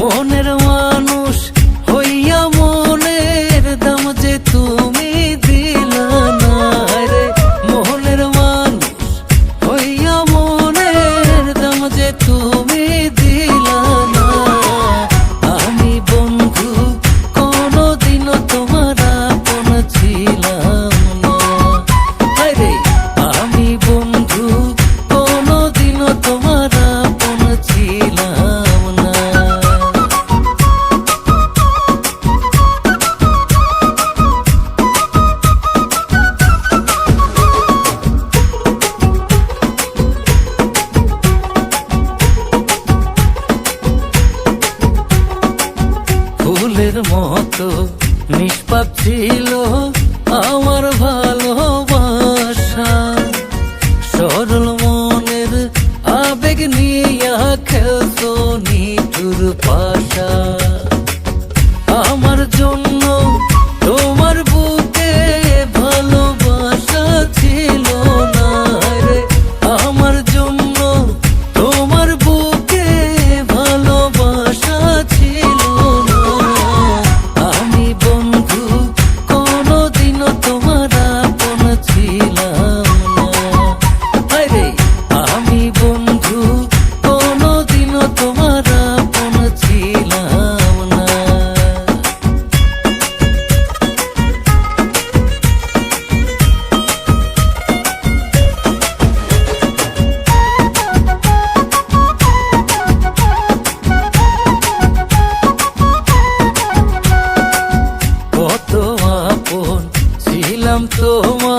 মনের মানুষ হইয়া মনের দাম যে তুমি দিলা না রে। মনের মানুষ হইয়া মনের দাম যে তুমি দিলা না। আমি বন্ধু কোনদিনও তোমার আপন ছিলাম না রে। আমি বন্ধু কোনদিনও তোমার আপন ছিলাম না। ফুলের মতো নিষ্পাপ ছিল আমার ভালোবাসা। সরল মনের আবেগ নিয়া খেলতো নিঠুর পাশা। আমার জন্য তোমার বুকে ভালোবাসা ছিল না রে। আমার জন্য তোমার বুকে ভালোবাসা ছিল না। আমি বন্ধু কোনদিনও তোমার আপন ছিলাম না রে। আমি বন্ধু কোনদিনও তোমার আপন ছিলাম না। কত আপন ছিলাম তোমার